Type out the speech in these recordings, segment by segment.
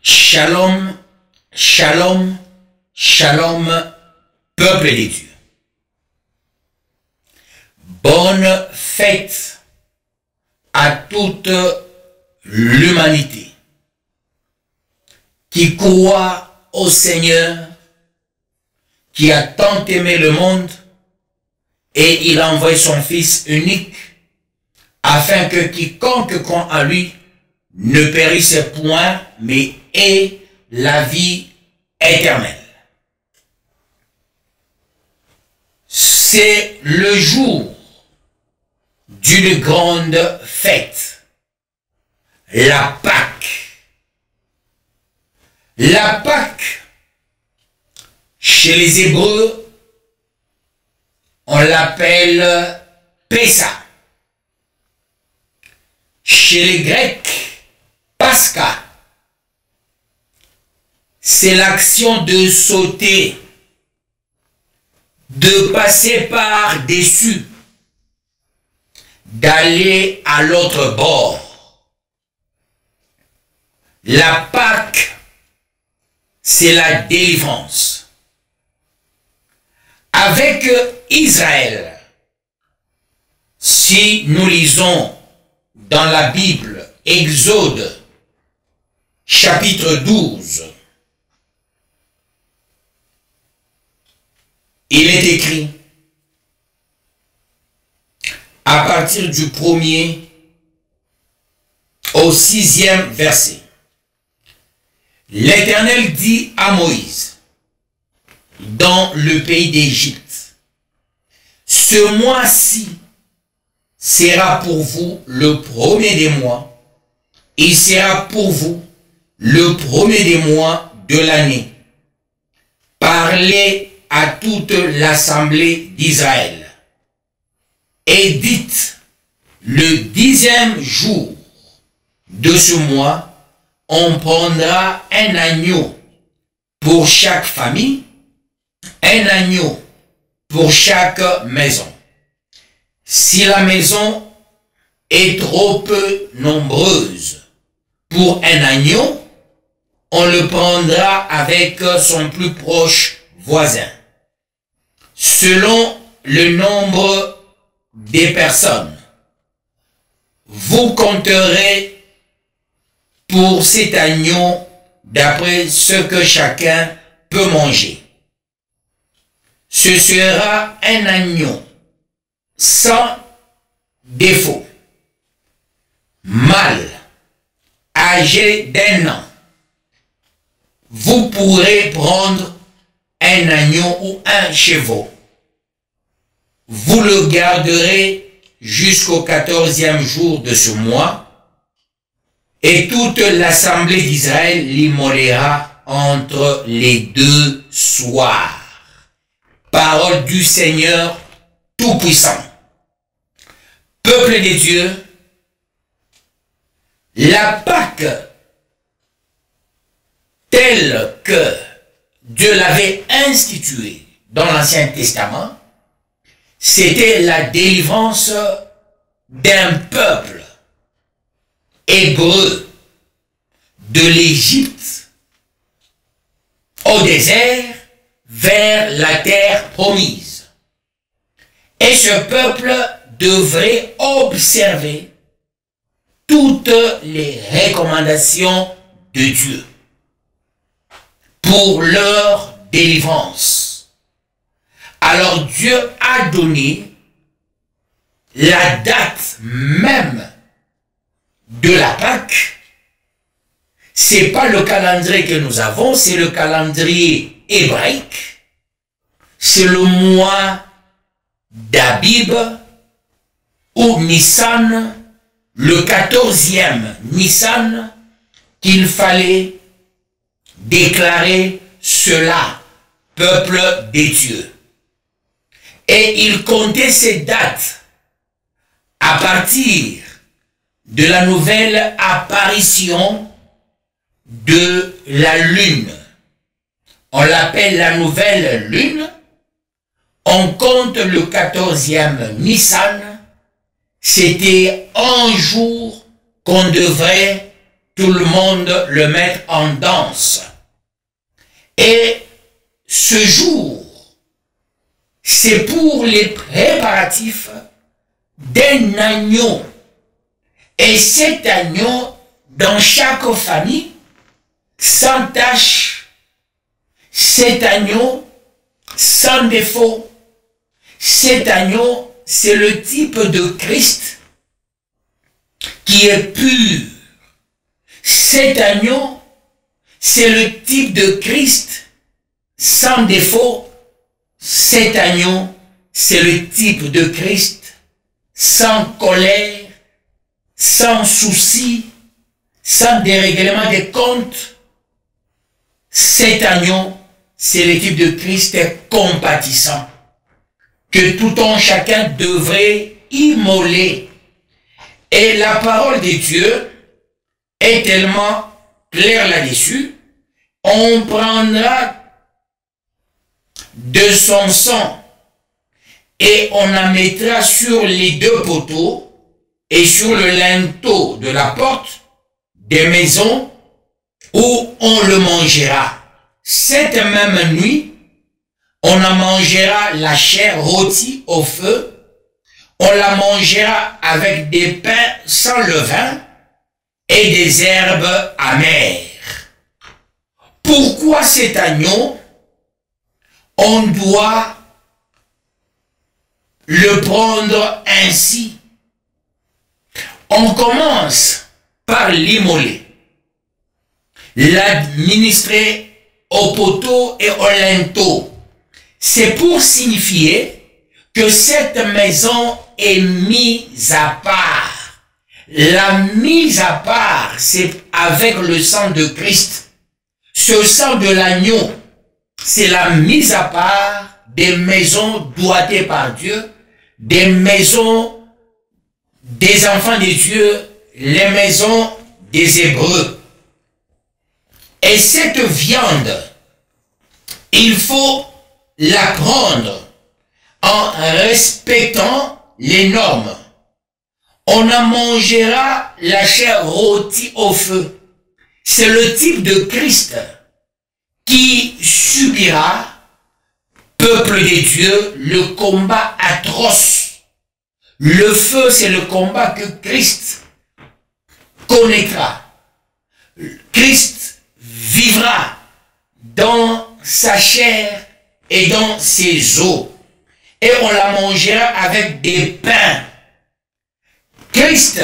Shalom, shalom, shalom, peuple des dieux. Bonne fête à toute l'humanité qui croit au Seigneur, qui a tant aimé le monde et il a envoyé son Fils unique afin que quiconque croit en lui ne périsse point, mais ait la vie éternelle. C'est le jour d'une grande fête, la Pâque. La Pâque, chez les Hébreux, on l'appelle Pessa. Chez les Grecs, Pascha. C'est l'action de sauter, de passer par-dessus, d'aller à l'autre bord. La Pâque, c'est la délivrance. Avec Israël, si nous lisons dans la Bible, Exode, chapitre 12, il est écrit, à partir du 1er au 6e verset, l'Éternel dit à Moïse, dans le pays d'Égypte, ce mois-ci sera pour vous le premier des mois, il sera pour vous le premier des mois de l'année. Parlez à toute l'assemblée d'Israël et dites, le 10e jour de ce mois, on prendra un agneau pour chaque famille, un agneau pour chaque maison. Si la maison est trop peu nombreuse pour un agneau, on le prendra avec son plus proche voisin. Selon le nombre des personnes, vous compterez pour cet agneau d'après ce que chacun peut manger. Ce sera un agneau sans défaut, mâle, âgé d'1 an. Vous pourrez prendre un agneau ou un chevreau. Vous le garderez jusqu'au 14e jour de ce mois, et toute l'assemblée d'Israël l'immolera entre les deux soirs. Parole du Seigneur Tout-Puissant. Peuple des dieux, la Pâque, telle que Dieu l'avait instituée dans l'Ancien Testament, c'était la délivrance d'un peuple hébreu de l'Égypte au désert vers la terre promise. Et ce peuple devrait observer toutes les recommandations de Dieu pour leur délivrance. Alors Dieu a donné la date même de la Pâque. C'est pas le calendrier que nous avons, c'est le calendrier hébraïque. C'est le mois d'Abib ou Nissan, le 14e Nissan, qu'il fallait déclarer cela, peuple des dieux. Et il comptait ces dates à partir de la nouvelle apparition de la lune. On l'appelle la nouvelle lune. On compte le 14e Nissan. C'était un jour qu'on devrait tout le monde le met en danse. Et ce jour, c'est pour les préparatifs d'un agneau. Et cet agneau, dans chaque famille, sans tache, cet agneau, sans défaut, cet agneau, c'est le type de Christ qui est pur. Cet agneau, c'est le type de Christ sans défaut. Cet agneau, c'est le type de Christ sans colère, sans souci, sans dérèglement des comptes. Cet agneau, c'est le type de Christ compatissant que tout un chacun devrait immoler. Et la parole de Dieu est tellement claire là-dessus. On prendra de son sang et on en mettra sur les deux poteaux et sur le linteau de la porte des maisons où on le mangera. Cette même nuit, on en mangera la chair rôtie au feu, on la mangera avec des pains sans levain et des herbes amères. Pourquoi cet agneau? On doit le prendre ainsi. On commence par l'immoler, l'administrer au poteau et au linteau. C'est pour signifier que cette maison est mise à part. La mise à part, c'est avec le sang de Christ. Ce sang de l'agneau, c'est la mise à part des maisons doigtées par Dieu, des maisons des enfants de Dieu, les maisons des Hébreux. Et cette viande, il faut la prendre en respectant les normes. On en mangera la chair rôtie au feu. C'est le type de Christ qui subira, peuple de Dieu, le combat atroce. Le feu, c'est le combat que Christ connaîtra. Christ vivra dans sa chair et dans ses os. Et on la mangera avec des pains. Christ,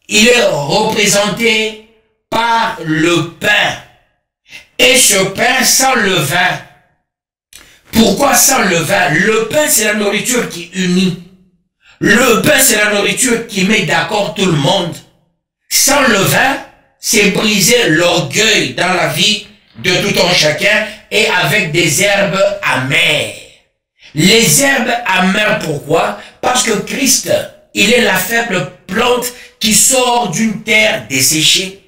il est représenté par le pain. Et ce pain sans levain. Pourquoi sans levain? Le pain, c'est la nourriture qui unit. Le pain, c'est la nourriture qui met d'accord tout le monde. Sans levain, c'est briser l'orgueil dans la vie de tout un chacun et avec des herbes amères. Les herbes amères, pourquoi? Parce que Christ, il est la faible plante qui sort d'une terre desséchée.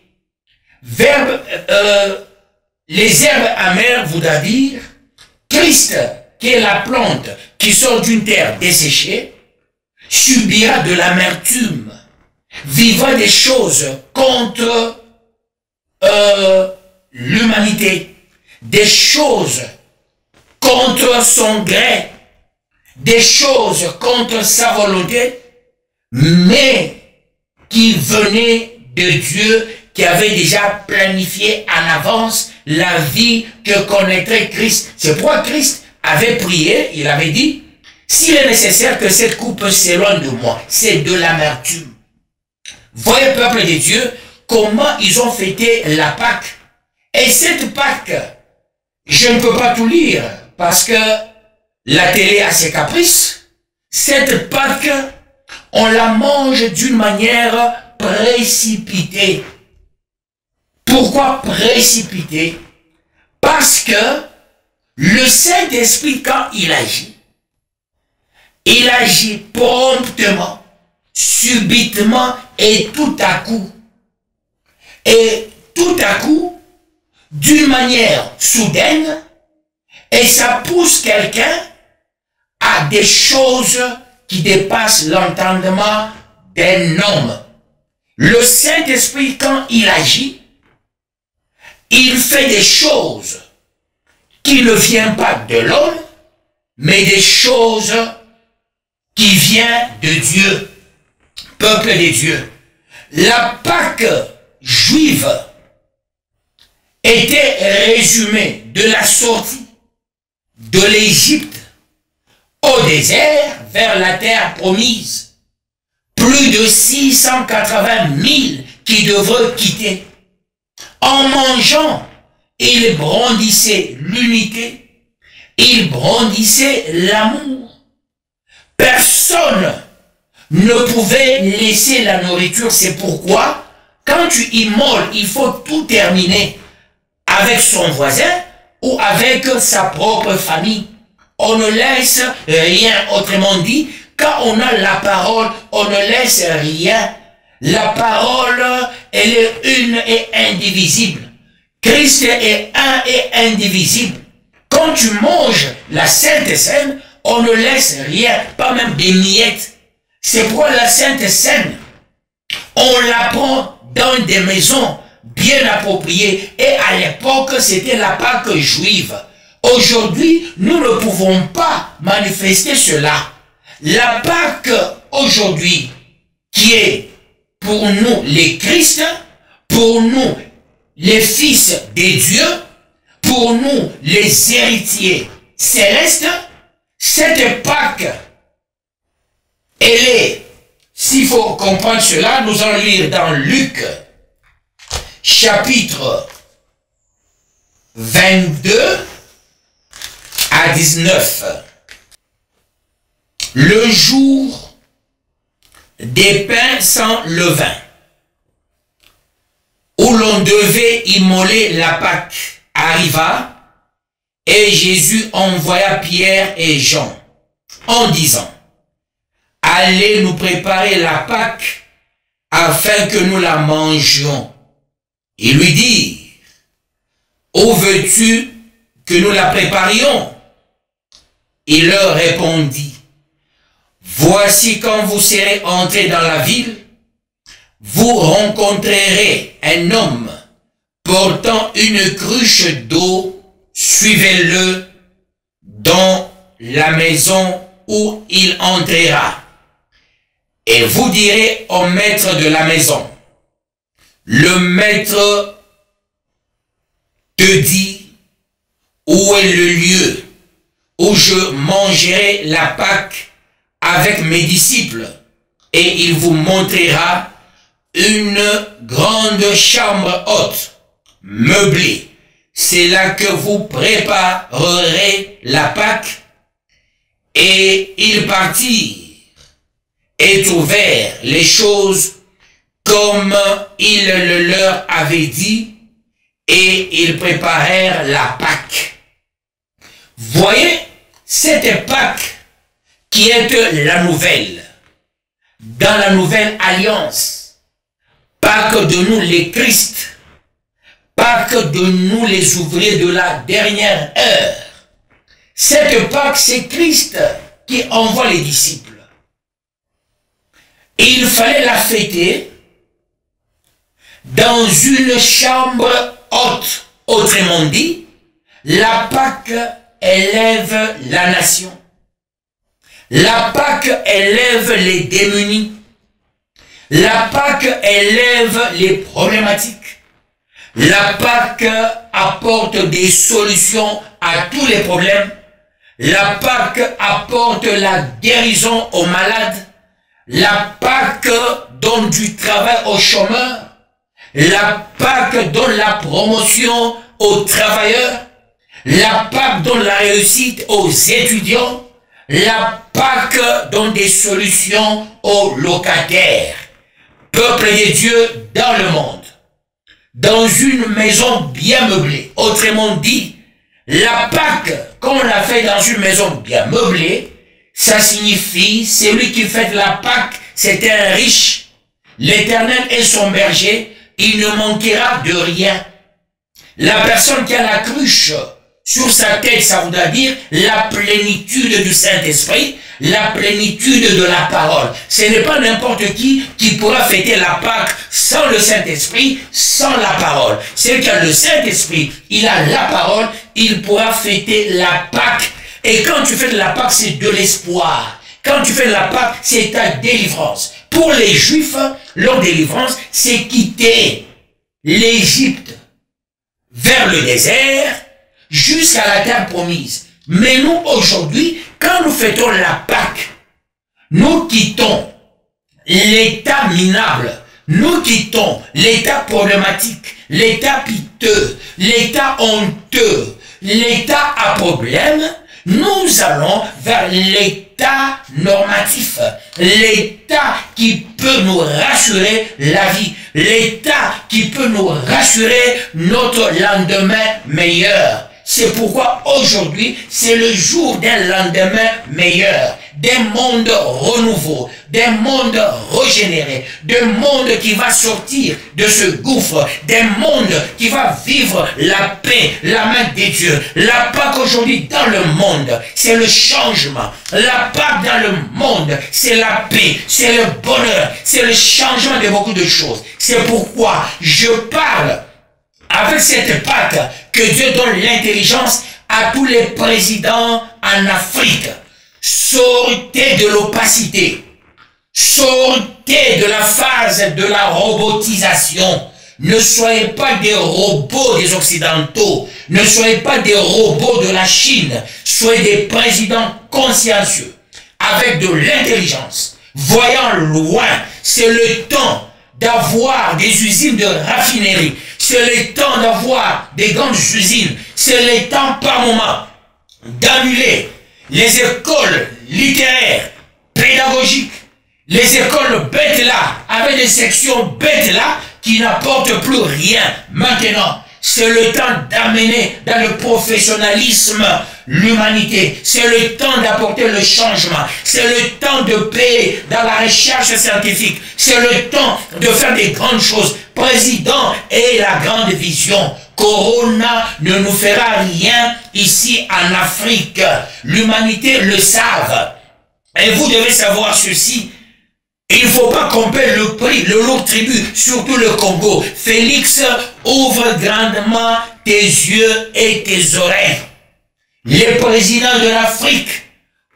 Les herbes amères voudra dire Christ, qui est la plante qui sort d'une terre desséchée, subira de l'amertume, vivra des choses contre l'humanité, des choses contre son gré, des choses contre sa volonté, mais qui venaient de Dieu, qui avait déjà planifié en avance la vie que connaîtrait Christ. C'est pourquoi Christ avait prié, il avait dit, s'il est nécessaire que cette coupe s'éloigne de moi, c'est de l'amertume. Voyez, peuple de Dieu, comment ils ont fêté la Pâque. Et cette Pâque, je ne peux pas tout lire, parce que la télé a ses caprices. Cette Pâque, on la mange d'une manière précipitée. Pourquoi précipitée? Parce que le Saint-Esprit, quand il agit promptement, subitement et tout à coup. Et tout à coup, d'une manière soudaine, et ça pousse quelqu'un à des choses qui dépassent l'entendement d'un homme. Le Saint-Esprit, quand il agit, il fait des choses qui ne viennent pas de l'homme, mais des choses qui viennent de Dieu, peuple de Dieu. La Pâque juive était résumée de la sortie de l'Égypte au désert vers la terre promise. Plus de 680 000 qui devraient quitter. En mangeant, ils brandissaient l'unité, ils brandissaient l'amour. Personne ne pouvait laisser la nourriture. C'est pourquoi, quand tu immoles, il faut tout terminer avec son voisin ou avec sa propre famille. On ne laisse rien. Autrement dit, quand on a la parole, on ne laisse rien. La parole, elle est une et indivisible. Christ est un et indivisible. Quand tu manges la Sainte Seine, on ne laisse rien, pas même des miettes. C'est pourquoi la Sainte Seine, on la prend dans des maisons bien appropriées. Et à l'époque, c'était la Pâque juive. Aujourd'hui, nous ne pouvons pas manifester cela. La Pâque aujourd'hui, qui est pour nous les Christ, pour nous les fils des dieux, pour nous les héritiers célestes, cette Pâque, elle est, s'il faut comprendre cela, nous allons lire dans Luc, chapitre 22 à 19. Le jour des pains sans levain, où l'on devait immoler la Pâque, arriva, et Jésus envoya Pierre et Jean, en disant, « Allez nous préparer la Pâque, afin que nous la mangions. » Ils lui dirent, « Où veux-tu que nous la préparions? » Il leur répondit, « Voici quand vous serez entrés dans la ville, vous rencontrerez un homme portant une cruche d'eau, suivez-le dans la maison où il entrera. Et vous direz au maître de la maison, le maître te dit, où est le lieu où je mangerai la Pâque avec mes disciples? Et il vous montrera une grande chambre haute, meublée. C'est là que vous préparerez la Pâque. Et ils partirent et trouvèrent les choses comme il le leur avait dit, et ils préparèrent la Pâque. Voyez, cette Pâque qui est la nouvelle, dans la nouvelle alliance, Pâque de nous les Christ, Pâque de nous les ouvriers de la dernière heure. Cette Pâque, c'est Christ qui envoie les disciples. Et il fallait la fêter dans une chambre haute. Autrement dit, la Pâque élève la nation. La Pâque élève les démunis. La Pâque élève les problématiques. La Pâque apporte des solutions à tous les problèmes. La Pâque apporte la guérison aux malades. La Pâque donne du travail aux chômeurs. La Pâque donne la promotion aux travailleurs. La Pâque donne la réussite aux étudiants. La Pâque donne des solutions aux locataires. Peuple de Dieu dans le monde. Dans une maison bien meublée. Autrement dit, la Pâque, quand on la fait dans une maison bien meublée, ça signifie, celui qui fait la Pâque, c'est un riche. L'Éternel est son berger, il ne manquera de rien. La personne qui a la cruche Sur sa tête, ça voudra dire la plénitude du Saint-Esprit, la plénitude de la parole. Ce n'est pas n'importe qui pourra fêter la Pâque sans le Saint-Esprit, sans la parole. Celui qui a le Saint-Esprit, il a la parole, il pourra fêter la Pâque. Et quand tu fais de la Pâque, c'est de l'espoir. Quand tu fais de la Pâque, c'est ta délivrance. Pour les Juifs, leur délivrance, c'est quitter l'Égypte vers le désert, jusqu'à la terre promise. Mais nous, aujourd'hui, quand nous fêtons la Pâque, nous quittons l'état minable, nous quittons l'état problématique, l'état piteux, l'état honteux, l'état à problème, nous allons vers l'état normatif, l'état qui peut nous rassurer la vie, l'état qui peut nous rassurer notre lendemain meilleur. C'est pourquoi aujourd'hui, c'est le jour d'un lendemain meilleur, d'un monde renouveau, d'un monde régénéré, d'un monde qui va sortir de ce gouffre, d'un monde qui va vivre la paix, la main des dieux. La Pâque aujourd'hui dans le monde, c'est le changement. La Pâque dans le monde, c'est la paix, c'est le bonheur, c'est le changement de beaucoup de choses. C'est pourquoi je parle avec cette Pâque que Dieu donne l'intelligence à tous les présidents en Afrique. Sortez de l'opacité. Sortez de la phase de la robotisation. Ne soyez pas des robots des Occidentaux. Ne soyez pas des robots de la Chine. Soyez des présidents consciencieux, avec de l'intelligence, voyant loin. C'est le temps d'avoir des usines de raffinerie. C'est le temps d'avoir des grandes usines. C'est le temps par moment d'annuler les écoles littéraires, pédagogiques, les écoles bêtes là, avec des sections bêtes là, qui n'apportent plus rien. Maintenant, c'est le temps d'amener dans le professionnalisme l'humanité. C'est le temps d'apporter le changement. C'est le temps de payer dans la recherche scientifique. C'est le temps de faire des grandes choses. Président et la grande vision. Corona ne nous fera rien ici en Afrique. L'humanité le savent. Et vous devez savoir ceci. Il ne faut pas qu'on paie le prix, le lourd tribut, surtout le Congo. Félix, ouvre grandement tes yeux et tes oreilles. Les présidents de l'Afrique,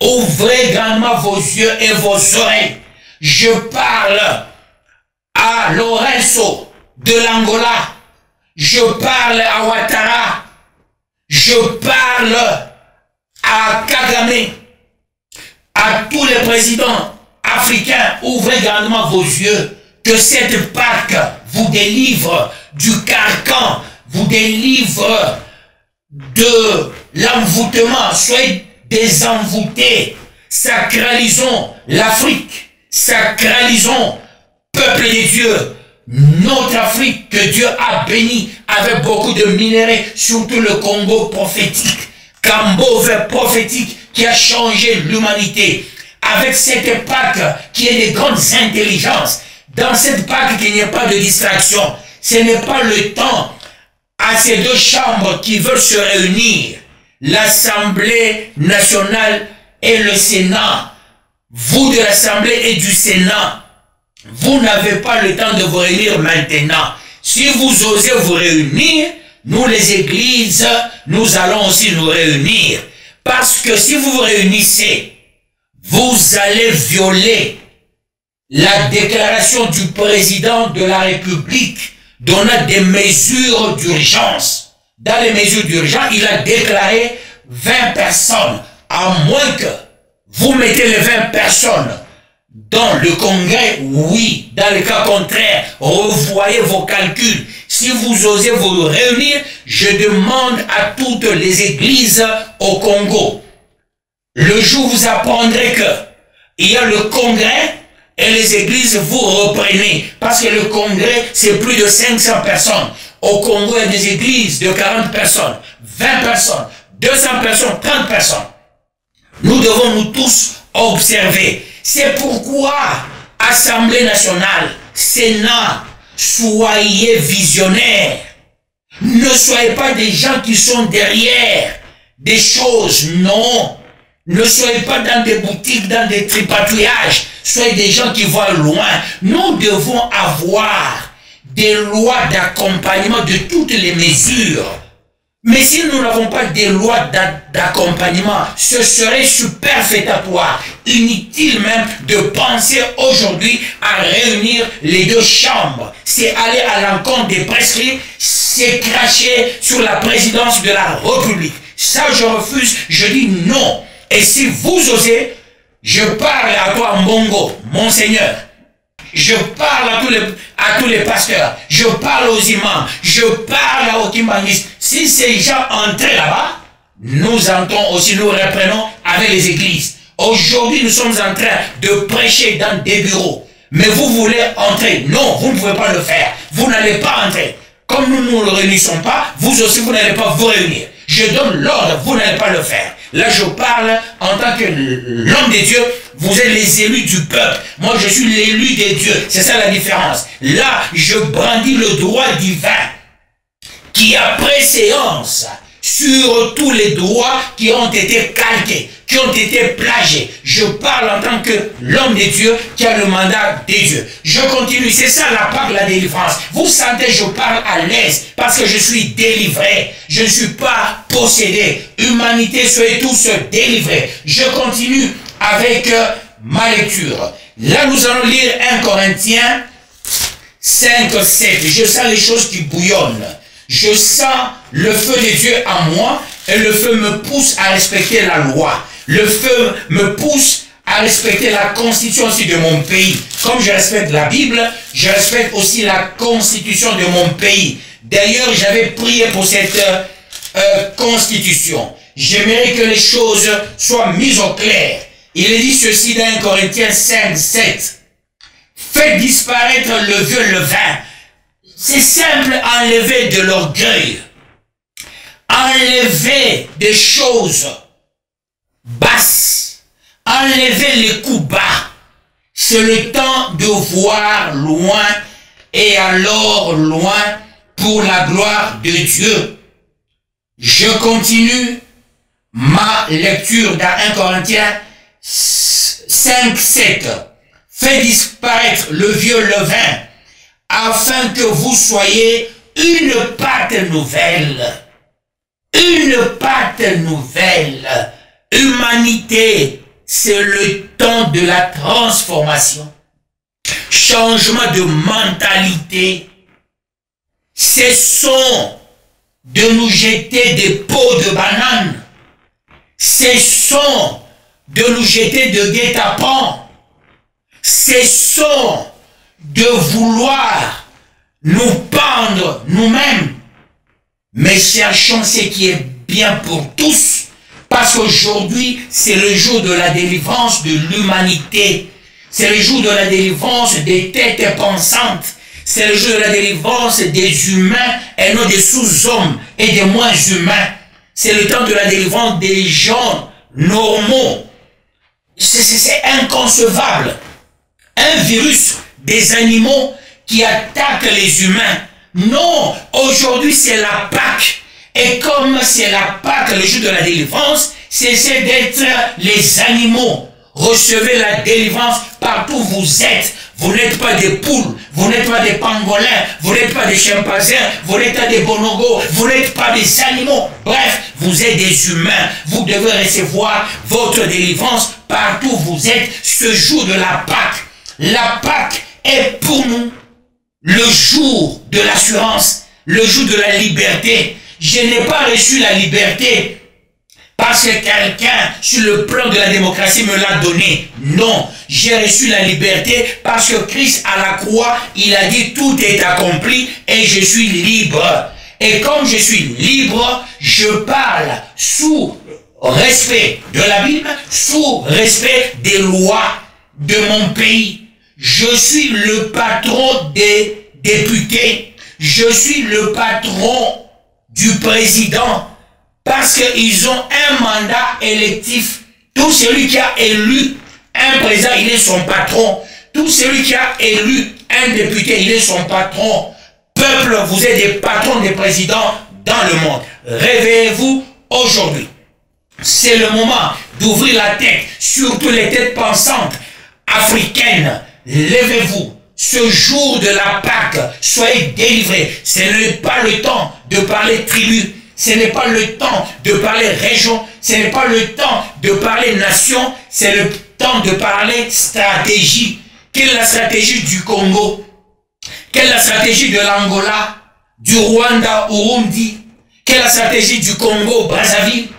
ouvrez grandement vos yeux et vos oreilles. Je parle à Lorenzo de l'Angola. Je parle à Ouattara. Je parle à Kagame. À tous les présidents africains, ouvrez grandement vos yeux. Que cette Pâque vous délivre du carcan, vous délivre de l'envoûtement. Soyez désenvoûtés. Sacralisons l'Afrique. Sacralisons peuple des dieux. Notre Afrique que Dieu a bénie avec beaucoup de minéraux, surtout le Congo prophétique. Cambove prophétique qui a changé l'humanité. Avec cette Pâque qui est de grandes intelligences. Dans cette Pâque qu'il n'y ait pas de distraction. Ce n'est pas le temps à ces deux chambres qui veulent se réunir. L'Assemblée nationale et le Sénat. Vous de l'Assemblée et du Sénat, vous n'avez pas le temps de vous réunir maintenant. Si vous osez vous réunir, nous les églises, nous allons aussi nous réunir. Parce que si vous vous réunissez, vous allez violer la déclaration du président de la République donnant des mesures d'urgence. Dans les mesures d'urgence, il a déclaré 20 personnes. À moins que vous mettez les 20 personnes dans le Congrès, oui. Dans le cas contraire, revoyez vos calculs. Si vous osez vous réunir, je demande à toutes les églises au Congo. Le jour où vous apprendrez que il y a le Congrès et les églises, vous reprenez. Parce que le Congrès, c'est plus de 500 personnes. Au Congo, il y a des églises de 40 personnes, 20 personnes, 200 personnes, 30 personnes. Nous devons nous tous observer. C'est pourquoi Assemblée nationale, Sénat, soyez visionnaires. Ne soyez pas des gens qui sont derrière des choses. Non. Ne soyez pas dans des boutiques, dans des tripatouillages. Soyez des gens qui voient loin. Nous devons avoir des lois d'accompagnement de toutes les mesures. Mais si nous n'avons pas des lois d'accompagnement, ce serait superfétatoire, inutile même de penser aujourd'hui à réunir les deux chambres. C'est aller à l'encontre des prescrits, c'est cracher sur la présidence de la République. Ça, je refuse, je dis non. Et si vous osez, je parle à toi, Mbongo, Monseigneur. Je parle à tous les pasteurs, je parle aux imams, je parle aux kimbangistes. Si ces gens entraient là-bas, nous entrons aussi, nous reprenons avec les églises. Aujourd'hui, nous sommes en train de prêcher dans des bureaux. Mais vous voulez entrer. Non, vous ne pouvez pas le faire. Vous n'allez pas entrer. Comme nous ne nous réunissons pas, vous aussi, vous n'allez pas vous réunir. Je donne l'ordre, vous n'allez pas le faire. Là, je parle en tant que l'homme de Dieu. Vous êtes les élus du peuple. Moi, je suis l'élu des dieux. C'est ça la différence. Là, je brandis le droit divin qui a préséance sur tous les droits qui ont été calqués, qui ont été plagiés. Je parle en tant que l'homme de Dieu qui a le mandat des dieux. Je continue, c'est ça la Pâque, la délivrance. Vous sentez, je parle à l'aise parce que je suis délivré. Je ne suis pas possédé. Humanité, soyez tous délivrés. Je continue avec ma lecture. Là, nous allons lire 1 Corinthiens 5, 7. Je sens les choses qui bouillonnent. Je sens le feu de Dieu en moi et le feu me pousse à respecter la loi. Le feu me pousse à respecter la constitution aussi de mon pays. Comme je respecte la Bible, je respecte aussi la constitution de mon pays. D'ailleurs, j'avais prié pour cette constitution. J'aimerais que les choses soient mises au clair. Il est dit ceci dans 1 Corinthiens 5, 7. Faites disparaître le vieux levain. C'est simple, enlever de l'orgueil. Enlever des choses basses. Enlever les coups bas. C'est le temps de voir loin et alors loin pour la gloire de Dieu. Je continue ma lecture dans 1 Corinthiens 5, 7. Faites disparaître le vieux levain afin que vous soyez une pâte nouvelle. Une pâte nouvelle. Humanité, c'est le temps de la transformation. Changement de mentalité. Cessons de nous jeter des pots de banane. Cessons de nous jeter de guet-apens. Cessons de vouloir nous pendre nous-mêmes, mais cherchons ce qui est bien pour tous, parce qu'aujourd'hui, c'est le jour de la délivrance de l'humanité. C'est le jour de la délivrance des têtes pensantes. C'est le jour de la délivrance des humains et non des sous-hommes et des moins humains. C'est le temps de la délivrance des gens normaux. C'est inconcevable. Un virus des animaux qui attaquent les humains. Non, aujourd'hui c'est la Pâque. Et comme c'est la Pâque, le jour de la délivrance, cessez d'être les animaux. Recevez la délivrance partout où vous êtes. Vous n'êtes pas des poules, vous n'êtes pas des pangolins, vous n'êtes pas des chimpanzés, vous n'êtes pas des bonobos, vous n'êtes pas des animaux. Bref, vous êtes des humains. Vous devez recevoir votre délivrance partout où vous êtes ce jour de la Pâque. La Pâque est pour nous le jour de l'assurance, le jour de la liberté. Je n'ai pas reçu la liberté parce que quelqu'un sur le plan de la démocratie me l'a donné. Non, j'ai reçu la liberté parce que Christ à la croix, il a dit tout est accompli et je suis libre. Et comme je suis libre, je parle sous respect de la Bible, sous respect des lois de mon pays. Je suis le patron des députés. Je suis le patron du président. Parce qu'ils ont un mandat électif. Tout celui qui a élu un président, il est son patron. Tout celui qui a élu un député, il est son patron. Peuple, vous êtes des patrons des présidents dans le monde. Réveillez-vous aujourd'hui. C'est le moment d'ouvrir la tête, surtout les têtes pensantes africaines. Levez-vous. Ce jour de la Pâque, soyez délivrés. Ce n'est pas le temps de parler tribu. Ce n'est pas le temps de parler région. Ce n'est pas le temps de parler nation. C'est le temps de parler stratégie. Quelle est la stratégie du Congo? Quelle est la stratégie de l'Angola, du Rwanda, Urundi? Quelle est la stratégie du Congo, Brazzaville?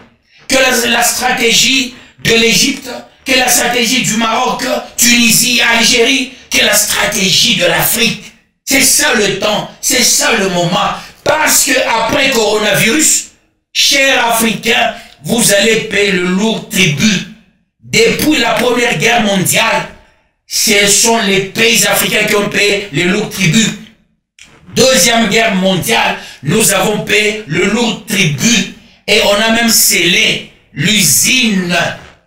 Quelle est la stratégie de l'Égypte? Quelle est la stratégie du Maroc, Tunisie, Algérie? Quelle est la stratégie de l'Afrique? C'est ça le temps, c'est ça le moment. Parce que après coronavirus, chers Africains, vous allez payer le lourd tribut. Depuis la Première Guerre mondiale, ce sont les pays africains qui ont payé le lourd tribut. Deuxième Guerre mondiale, nous avons payé le lourd tribut. Et on a même scellé l'usine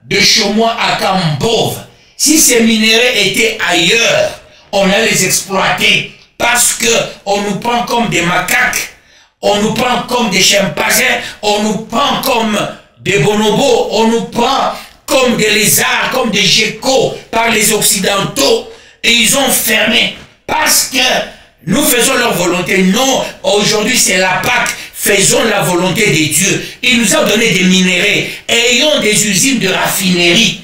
de Chomois à Cambove. Si ces minéraux étaient ailleurs, on allait les exploiter parce que on nous prend comme des macaques, on nous prend comme des chimpanzés, on nous prend comme des bonobos, on nous prend comme des lézards, comme des geckos par les Occidentaux, et ils ont fermé parce que nous faisons leur volonté. Non, aujourd'hui c'est la Pâque. Faisons la volonté des dieux. Il nous a donné des minéraux. Ayons des usines de raffinerie.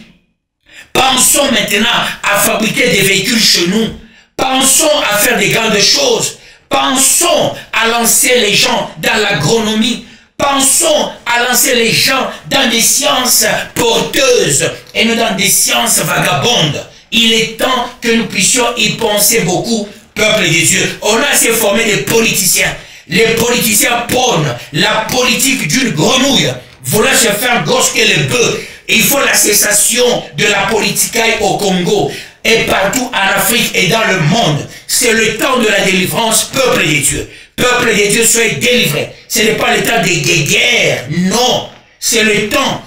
Pensons maintenant à fabriquer des véhicules chez nous. Pensons à faire des grandes choses. Pensons à lancer les gens dans l'agronomie. Pensons à lancer les gens dans des sciences porteuses et non dans des sciences vagabondes. Il est temps que nous puissions y penser beaucoup, peuple des dieux. On a assez formé des politiciens. Les politiciens prônent la politique d'une grenouille, voulant se faire grosse que les bœufs. Il faut la cessation de la politicaille au Congo et partout en Afrique et dans le monde. C'est le temps de la délivrance, peuple des dieux. Peuple des dieux, soyez délivrés. Ce n'est pas le temps des guerres, non. C'est le temps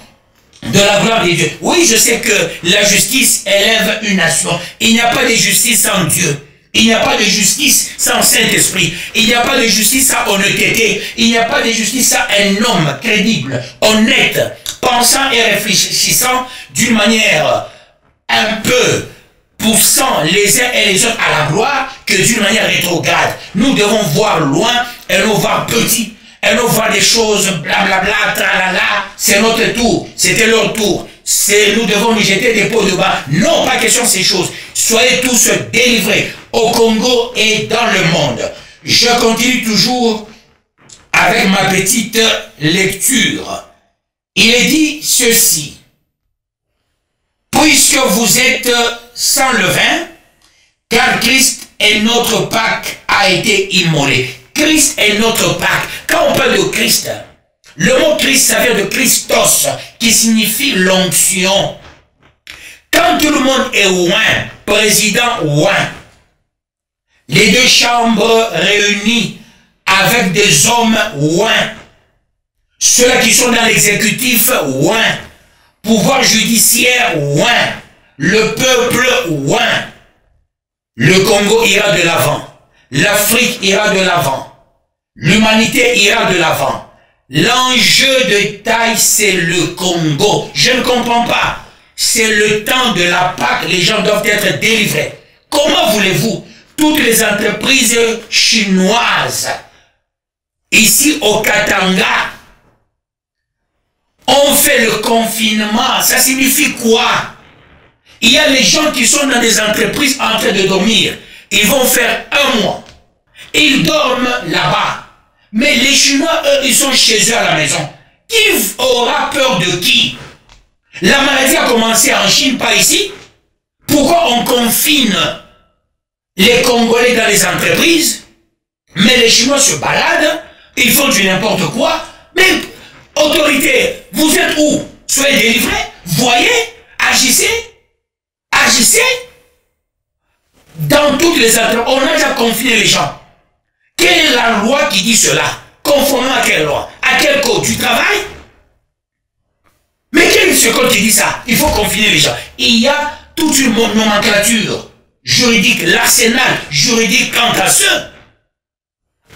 de la gloire des dieux. Oui, je sais que la justice élève une nation. Il n'y a pas de justice sans Dieu. Il n'y a pas de justice sans Saint-Esprit. Il n'y a pas de justice sans honnêteté. Il n'y a pas de justice sans un homme crédible, honnête, pensant et réfléchissant d'une manière un peu poussant les uns et les autres à la gloire que d'une manière rétrograde. Nous devons voir loin et nous voir petit. Et nous voir des choses blablabla, tralala. C'est notre tour. C'était leur tour. Nous devons nous jeter des pots de bas. Non, pas question de ces choses. Soyez tous délivrés au Congo et dans le monde. Je continue toujours avec ma petite lecture. Il est dit ceci. Puisque vous êtes sans levain, car Christ est notre Pâque a été immolé. Christ est notre Pâque. Quand on parle de Christ, le mot Christ, ça vient de Christos, qui signifie l'onction. Quand tout le monde est oint, président oint, les deux chambres réunies avec des hommes oint, ceux qui sont dans l'exécutif oint, pouvoir judiciaire oint, le peuple oint, le Congo ira de l'avant, l'Afrique ira de l'avant, l'humanité ira de l'avant. L'enjeu de taille, c'est le Congo. Je ne comprends pas. C'est le temps de la Pâque, les gens doivent être délivrés. Comment voulez-vous? Toutes les entreprises chinoises, ici au Katanga, ont fait le confinement. Ça signifie quoi? Il y a les gens qui sont dans des entreprises en train de dormir. Ils vont faire 1 mois. Ils dorment là-bas. Mais les Chinois, eux, ils sont chez eux à la maison. Qui aura peur de qui? La maladie a commencé en Chine, pas ici. Pourquoi on confine les Congolais dans les entreprises, mais les Chinois se baladent, ils font du n'importe quoi? Mais, autorité, vous êtes où? Soyez délivrés, voyez, agissez, agissez. Dans toutes les entreprises, on a déjà confiné les gens. Quelle est la loi qui dit cela? Conformément à quelle loi? À quel code du travail? Mais quel est ce code qui dit ça? Il faut confiner les gens. Il y a toute une nomenclature juridique, l'arsenal juridique quant à ceux.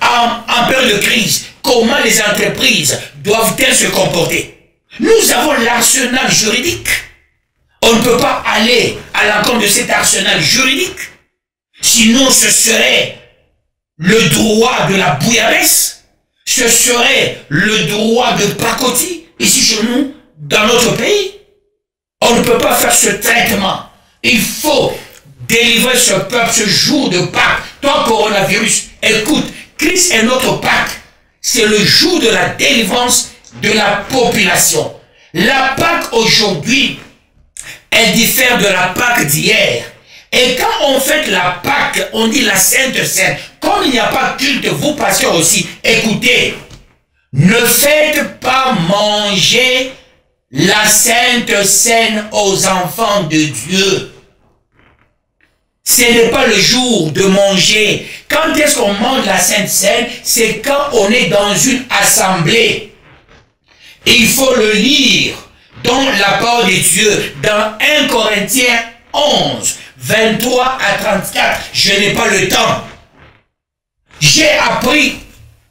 En période de crise, comment les entreprises doivent-elles se comporter? Nous avons l'arsenal juridique. On ne peut pas aller à l'encontre de cet arsenal juridique. Sinon, ce serait le droit de la bouillabaisse. Ce serait le droit de pacotille, ici chez nous, dans notre pays. On ne peut pas faire ce traitement. Il faut délivrer ce peuple ce jour de Pâques. Toi, coronavirus, écoute, Christ est notre Pâques. C'est le jour de la délivrance de la population. La Pâques aujourd'hui, elle diffère de la Pâques d'hier. Et quand on fête la Pâques, on dit la Sainte Seine. Comme il n'y a pas culte, vous pasteurs aussi, écoutez, ne faites pas manger la Sainte Seine aux enfants de Dieu. Ce n'est pas le jour de manger. Quand est-ce qu'on mange la Sainte Seine? C'est quand on est dans une assemblée. Il faut le lire dans la parole de Dieu, dans 1 Corinthiens 11, 23 à 34. Je n'ai pas le temps. J'ai appris,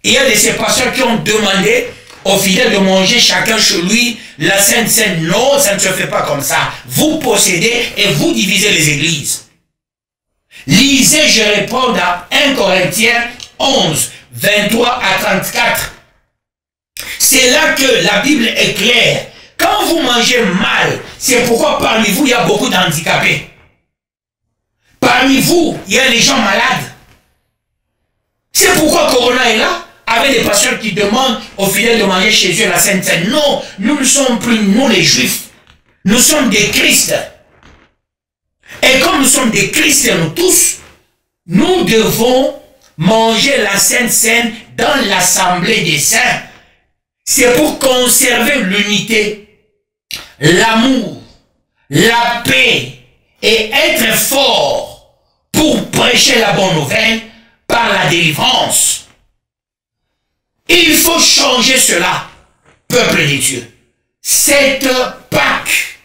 il y a de ces pasteurs qui ont demandé aux fidèles de manger chacun chez lui la Sainte Seine. Non, ça ne se fait pas comme ça. Vous possédez et vous divisez les églises. Lisez, je réponds dans 1 Corinthiens 11, 23 à 34. C'est là que la Bible est claire. Quand vous mangez mal, c'est pourquoi parmi vous, il y a beaucoup d'handicapés. Parmi vous, il y a des gens malades. C'est pourquoi Corona est là, avec des pasteurs qui demandent aux fidèles de manger chez eux la Sainte Seine. Non, nous ne sommes plus, nous les Juifs. Nous sommes des Christ. Et comme nous sommes des Christ, nous tous, nous devons manger la Sainte Seine dans l'assemblée des saints. C'est pour conserver l'unité, l'amour, la paix et être fort pour prêcher la bonne nouvelle par la délivrance. Il faut changer cela, peuple de Dieu. Cette Pâque,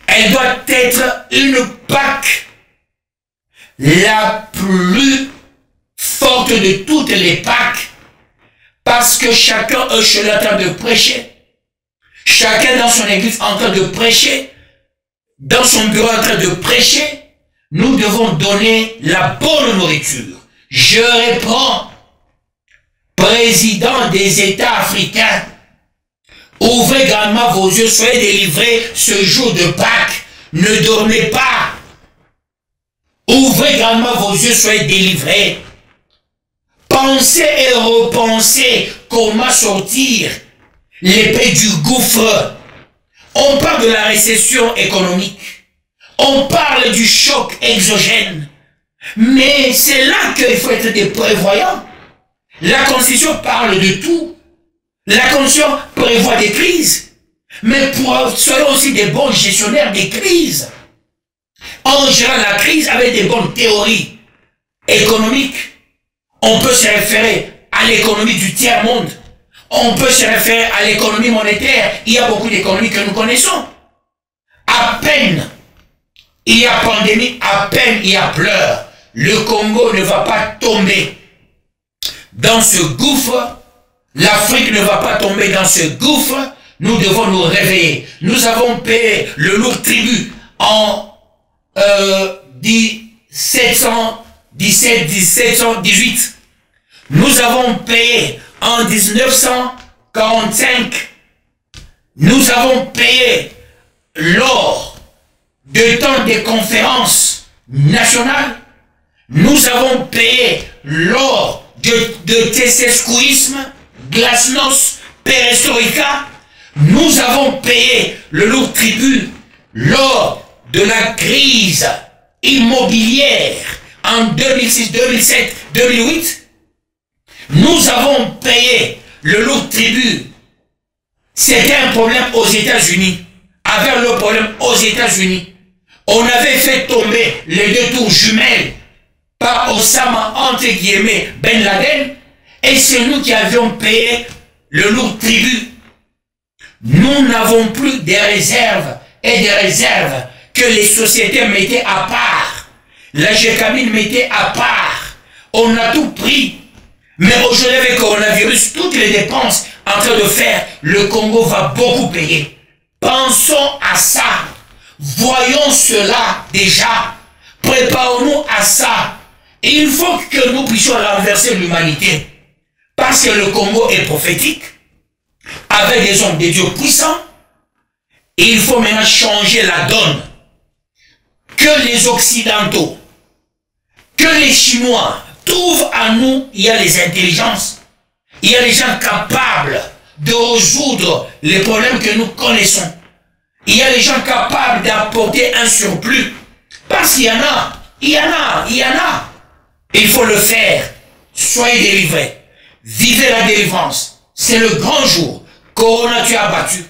elle doit être une Pâque la plus forte de toutes les Pâques, parce que chacun est chez lui en train de prêcher, chacun dans son église en train de prêcher, dans son bureau en train de prêcher. Nous devons donner la bonne nourriture. Je réponds, président des États africains, ouvrez grandement vos yeux, soyez délivrés ce jour de Pâques. Ne dormez pas. Ouvrez grandement vos yeux, soyez délivrés. Pensez et repensez comment sortir l'épée du gouffre. On parle de la récession économique. On parle du choc exogène. Mais c'est là qu'il faut être des prévoyants. La Constitution parle de tout. La Constitution prévoit des crises. Mais soyons aussi des bons gestionnaires des crises. En gérant la crise avec des bonnes théories économiques, on peut se référer à l'économie du tiers-monde. On peut se référer à l'économie monétaire. Il y a beaucoup d'économies que nous connaissons. À peine il y a pandémie, à peine il y a pleurs. Le Congo ne va pas tomber dans ce gouffre. L'Afrique ne va pas tomber dans ce gouffre. Nous devons nous réveiller. Nous avons payé le lourd tribut en 1717, 1718. Nous avons payé en 1945. Nous avons payé lors de temps des conférences nationales. Nous avons payé lors de Tsescouisme, Glasnost, Perestroïka. Nous avons payé le lourd tribut lors de la crise immobilière en 2006, 2007, 2008. Nous avons payé le lourd tribut. C'était un problème aux États-Unis. Avec le problème aux États-Unis, on avait fait tomber les deux tours jumelles par Osama, entre guillemets, Ben Laden, et c'est nous qui avions payé le lourd tribut. Nous n'avons plus des réserves et des réserves que les sociétés mettaient à part. La GECAMIN mettait à part. On a tout pris. Mais aujourd'hui, avec le coronavirus, toutes les dépenses en train de faire, le Congo va beaucoup payer. Pensons à ça. Voyons cela déjà. Préparons-nous à ça. Et il faut que nous puissions renverser l'humanité. Parce que le Congo est prophétique. Avec des hommes de Dieu puissants. Et il faut maintenant changer la donne. Que les Occidentaux, que les Chinois trouvent en nous, il y a les intelligences. Il y a les gens capables de résoudre les problèmes que nous connaissons. Il y a les gens capables d'apporter un surplus. Parce qu'il y en a, il y en a. Il faut le faire. Soyez délivrés. Vivez la délivrance. C'est le grand jour. Corona, tu as battu.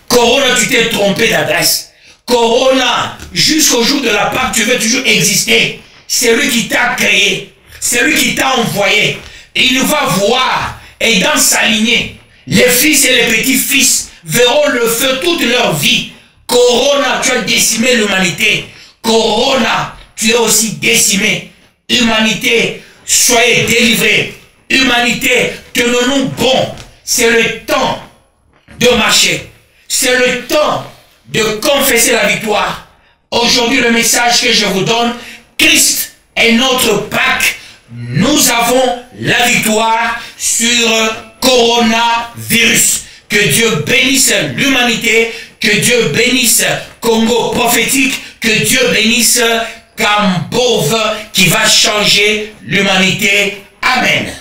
Corona, tu t'es trompé d'adresse. Corona, jusqu'au jour de la Pâque, tu veux toujours exister. C'est lui qui t'a créé. C'est lui qui t'a envoyé. Et il va voir. Et dans sa lignée, les fils et les petits-fils verront le feu toute leur vie. Corona, tu as décimé l'humanité. Corona, tu es aussi décimé. Humanité, soyez délivrés. Humanité, tenons-nous bons. C'est le temps de marcher. C'est le temps de confesser la victoire. Aujourd'hui, le message que je vous donne, Christ est notre Pâque. Nous avons la victoire sur coronavirus. Que Dieu bénisse l'humanité, que Dieu bénisse Congo prophétique, que Dieu bénisse Cambove qui va changer l'humanité. Amen.